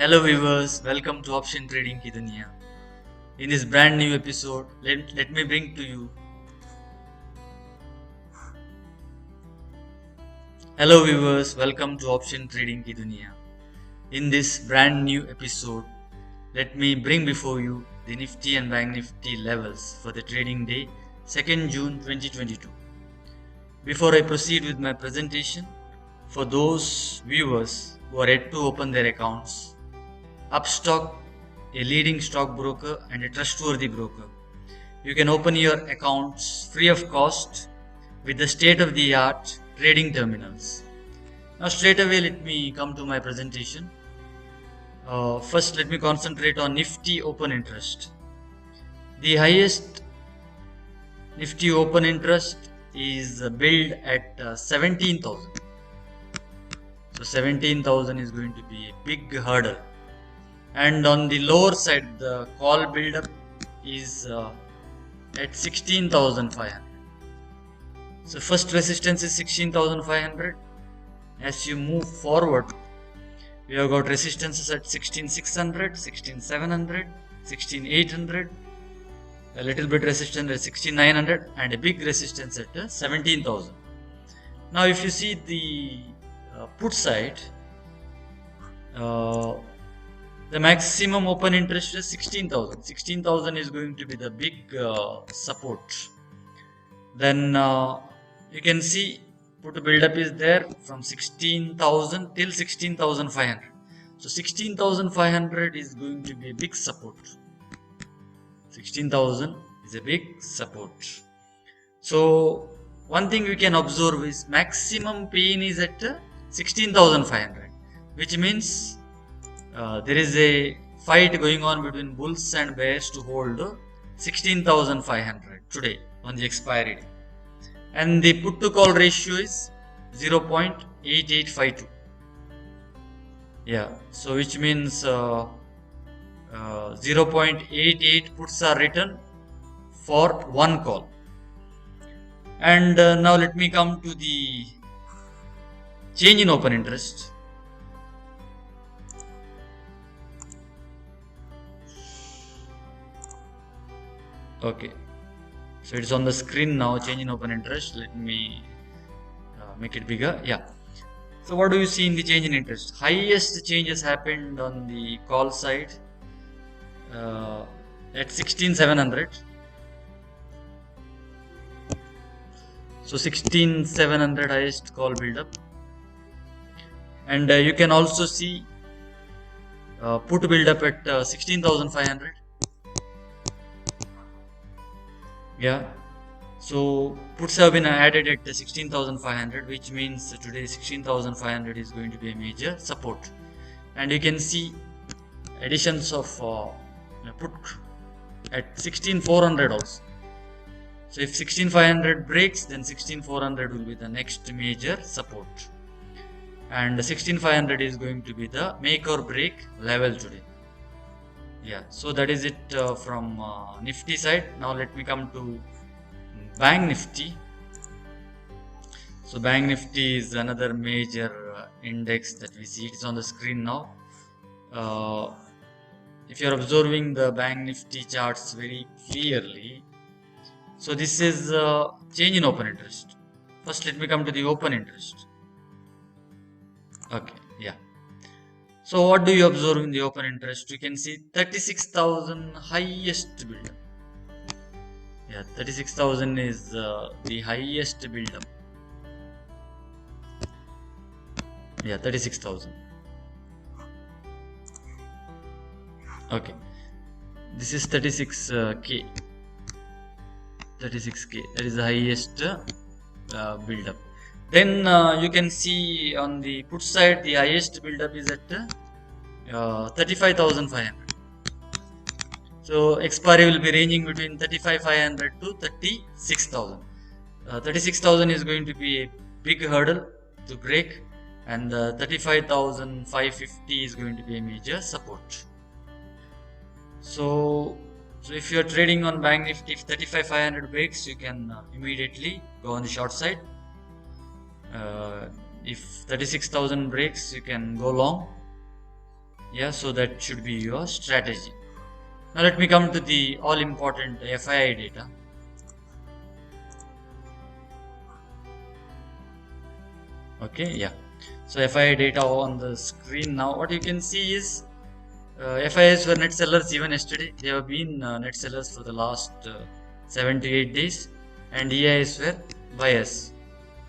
Hello viewers, welcome to Option Trading Ki Duniya. In this brand new episode, let me bring to you. Hello viewers, welcome to Option Trading Ki Duniya. In this brand new episode, let me bring before you the Nifty and Bank Nifty levels for the trading day 2nd June 2022. Before I proceed with my presentation, for those viewers who are yet to open their accounts, Upstock, a leading stockbroker and a trustworthy broker. You can open your accounts free of cost with the state-of-the-art trading terminals. Now straight away let me come to my presentation. First let me concentrate on Nifty open interest. The highest Nifty open interest is billed at 17,000. So 17,000 is going to be a big hurdle. And on the lower side, the call build-up is at 16,500. So first resistance is 16,500. As you move forward, we have got resistances at 16,600, 16,700, 16,800, a little bit resistance at 16,900, and a big resistance at 17,000. Now if you see the put side, the maximum open interest is 16,000. 16,000 is going to be the big support. Then you can see put build-up is there from 16,000 till 16,500. So 16,500 is going to be a big support. 16,000 is a big support. So one thing we can observe is maximum pain is at 16,500, which means there is a fight going on between bulls and bears to hold 16,500 today on the expiry day. And the put to call ratio is 0.8852. Yeah, so which means 0.88 puts are written for one call. And now let me come to the change in open interest. Okay, so it's on the screen now, change in open interest. Let me make it bigger. Yeah, so what do you see in the change in interest? Highest changes happened on the call side at 16,700. So 16,700 highest call build up, and you can also see put build up at 16,500. Yeah, so puts have been added at 16,500, which means today 16,500 is going to be a major support. And you can see additions of put at 16,400 also. So if 16,500 breaks, then 16,400 will be the next major support. And 16,500 is going to be the make or break level today. Yeah, so that is it from Nifty side. Now let me come to Bank Nifty. So Bank Nifty is another major index that we see. It is on the screen now. If you are observing the Bank Nifty charts very clearly, so this is change in open interest. First let me come to the open interest. Okay, yeah. So what do you observe in the open interest? You can see 36,000 highest build-up. Yeah, 36,000 is the highest build-up. Yeah, 36,000. Okay, this is 36K. 36K, that is the highest build-up. Then you can see on the put side, the highest build-up is at 35,500. So expiry will be ranging between 35,500 to 36,000. 36,000 is going to be a big hurdle to break, and 35,550 is going to be a major support. So if you are trading on Bank Nifty, if 35,500 breaks, you can immediately go on the short side. If 36,000 breaks, you can go long. Yeah, so that should be your strategy. Now let me come to the all important FII data. Okay, yeah. So FII data on the screen now. What you can see is FIIs were net sellers even yesterday. They have been net sellers for the last 7 to 8 days, and EIs were buyers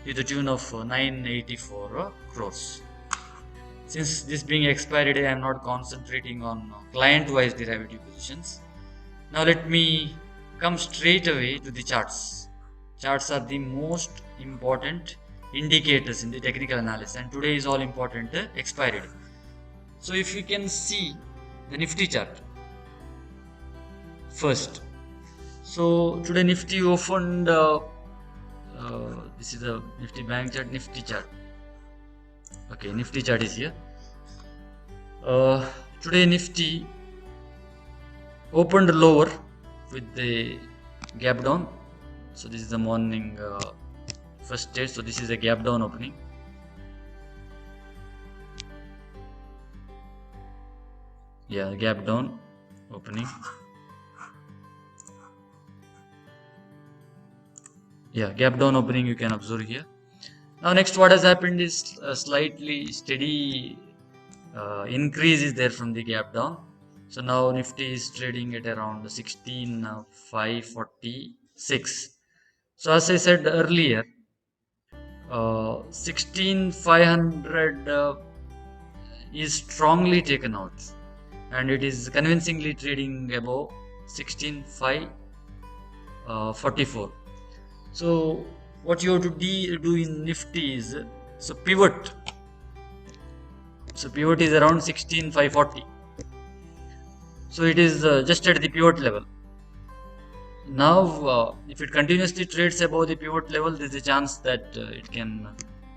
to the tune of 984 crores. Since this being expiry day, I am not concentrating on client-wise derivative positions. Now let me come straight away to the charts. Charts are the most important indicators in the technical analysis, and today is all important expiry day. So if you can see the Nifty chart first. So today Nifty opened. This is the Nifty bank chart, Nifty chart. Okay, Nifty chart is here. Today Nifty opened lower with the gap down. So this is the morning first stage. So this is a gap down opening. Yeah, gap down opening. Yeah, gap down opening you can observe here. Now next what has happened is a slightly steady increase is there from the gap down. So now Nifty is trading at around 16,546. So as I said earlier, 16,500 is strongly taken out, and it is convincingly trading above 16,544. So what you have to do in Nifty is pivot. So pivot is around 16,540. So it is just at the pivot level. Now if it continuously trades above the pivot level, there is a chance that it can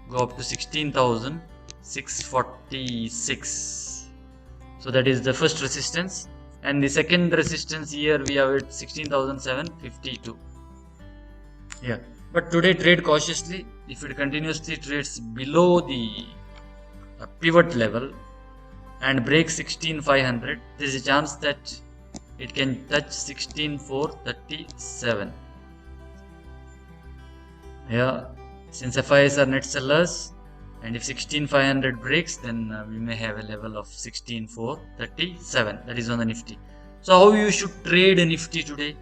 go up to 16,646. So that is the first resistance, and the second resistance here we have at 16,752. Yeah, but today trade cautiously. If it continuously trades below the pivot level and breaks 16,500, there is a chance that it can touch 16,437. Yeah, since FIs are net sellers, and if 16,500 breaks, then we may have a level of 16,437. That is on the Nifty. So how you should trade a Nifty today?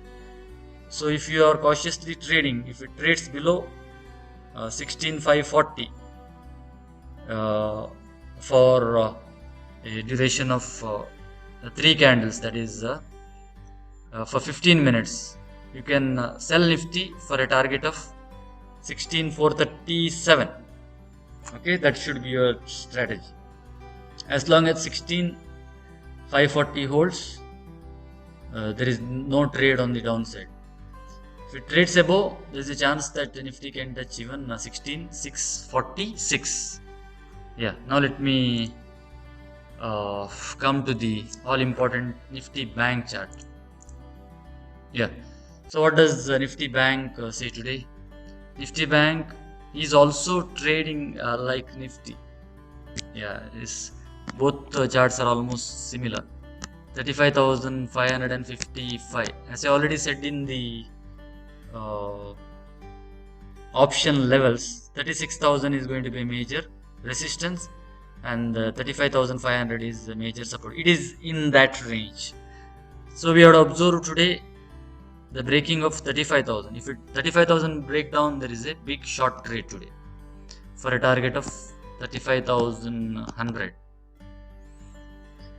So if you are cautiously trading, if it trades below 16,540 for a duration of 3 candles, that is for 15 minutes, you can sell Nifty for a target of 16,437. Okay, that should be your strategy. As long as 16,540 holds, there is no trade on the downside. If it trades above, there is a chance that the Nifty can touch even 16,646. Yeah, now let me come to the all important Nifty bank chart. Yeah, so what does Nifty bank say today? Nifty bank is also trading like Nifty. Yeah, both charts are almost similar. 35,555. As I already said in the option levels, 36,000 is going to be a major resistance, and 35,500 is a major support. It is in that range. So we have to observe today the breaking of 35,000. If 35,000 break down, there is a big short trade today for a target of 35,100.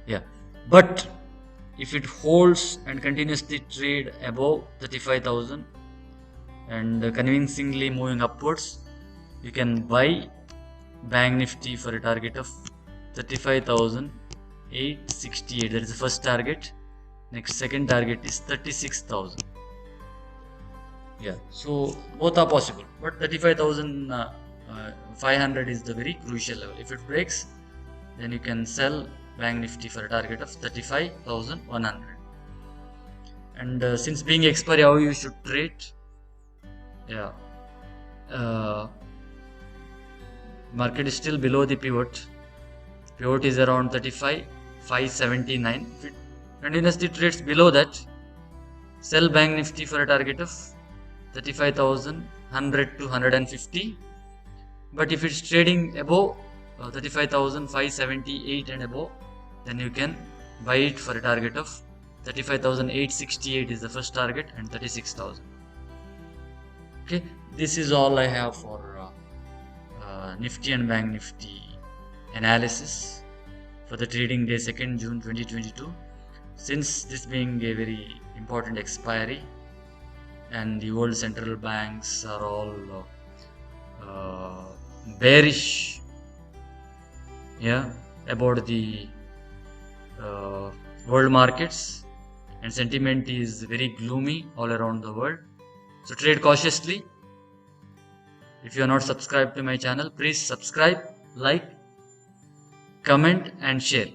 Yeah, but if it holds and continuously trade above 35,000 and convincingly moving upwards, you can buy Bank Nifty for a target of 35,868. That is the first target. Next, second target is 36,000. Yeah, so both are possible, but 35,500 is the very crucial level. If it breaks, then you can sell Bank Nifty for a target of 35,100. And since being expiry, how you should trade? Yeah, market is still below the pivot. Pivot is around 35, 579. If it continuously trades below that, sell Bank Nifty for a target of 35,100 to 150. But if it's trading above 35,578 and above, then you can buy it for a target of 35,868 is the first target and 36,000. Okay, this is all I have for Nifty and Bank Nifty analysis for the trading day 2nd June 2022. Since this being a very important expiry and the world central banks are all bearish about the world markets, and sentiment is very gloomy all around the world, so trade cautiously. If you are not subscribed to my channel, please subscribe, like, comment and share.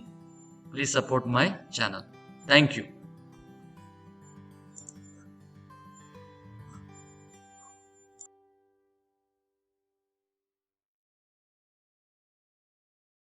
Please support my channel. Thank you.